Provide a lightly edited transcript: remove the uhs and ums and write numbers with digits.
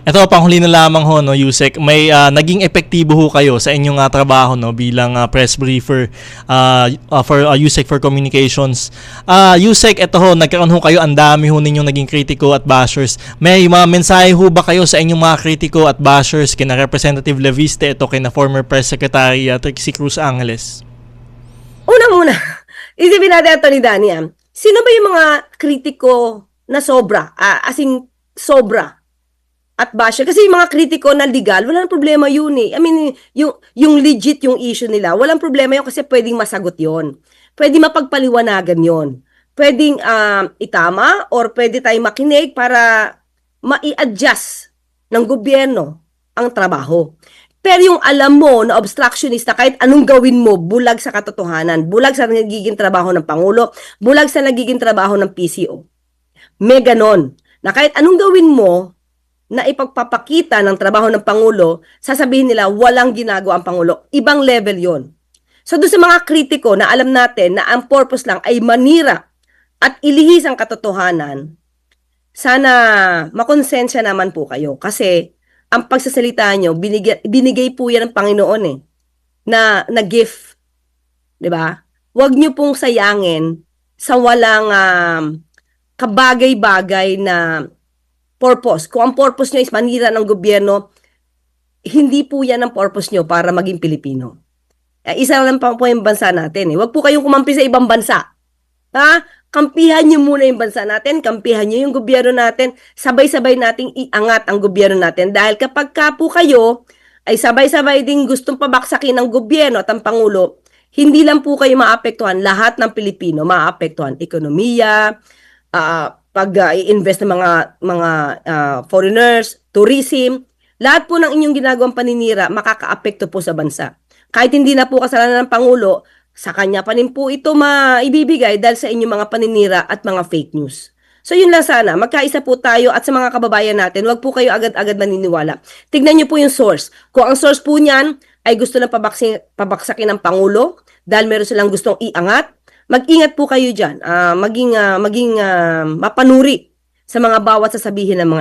Ito, panghuli na lamang ho, no, Yusek, may naging epektibo ho kayo sa inyong trabaho, no, bilang press briefer for Yusek for Communications. Yusek, ito ho, nagkaroon ho kayo, ang dami ho ninyong naging kritiko at bashers. May mga mensahe ho ba kayo sa inyong mga kritiko at bashers kina Representative Leviste, ito kina former Press Secretary Trixie Cruz Angeles? Una muna, isipin natin ito ni Dani. Sino ba yung mga kritiko na sobra? As in, sobra at basher. Kasi yung mga kritiko na legal, walang problema yun eh. I mean, yung legit yung issue nila, walang problema yun kasi pwedeng masagot yun. Pwede mapagpaliwanagan yun. Pwedeng itama or pwede tayong makinig para mai-adjust ng gobyerno ang trabaho. Pero yung alam mo na obstructionista, kahit anong gawin mo, bulag sa katotohanan, bulag sa nagiging trabaho ng Pangulo, bulag sa nagiging trabaho ng PCO. May ganon. Na kahit anong gawin mo, na ipagpapakita ng trabaho ng Pangulo, sasabihin nila walang ginagawa ang Pangulo. Ibang level yon. So doon sa mga kritiko na alam natin na ang purpose lang ay manira at ilihis ang katotohanan, sana makonsensya naman po kayo. Kasi ang pagsasalita nyo, binigay po yan ng Panginoon eh, na gift. Diba? Huwag nyo pong sayangin sa walang kabagay-bagay na purpose. Kung ang purpose nyo is manira ng gobyerno, hindi po yan ang purpose nyo para maging Pilipino. Isa lang pa po yung bansa natin. Huwag po kayong kumampi sa ibang bansa. Ha? Kampihan nyo muna yung bansa natin, kampihan nyo yung gobyerno natin, sabay-sabay nating iangat ang gobyerno natin. Dahil kapag ka po kayo ay sabay-sabay din gustong pabaksakin ng gobyerno at ang Pangulo, hindi lang po kayo maapektuhan, lahat ng Pilipino maapektuhan. Ekonomiya, pag-i-invest ng mga foreigners, tourism, lahat po ng inyong ginagawang paninira makakaapekto po sa bansa. Kahit hindi na po kasalanan ng Pangulo, sa kanya pa rin po ito maibibigay dahil sa inyong mga paninira at mga fake news. So yun lang sana, magkaisa po tayo at sa mga kababayan natin, wag po kayo agad-agad maniniwala. Tignan nyo po yung source. Kung ang source po niyan ay gusto ng pabaksakin ng Pangulo dahil meron silang gustong iangat, mag-ingat po kayo dyan. Maging mapanuri sa mga bawat sasabihin ng mga ito.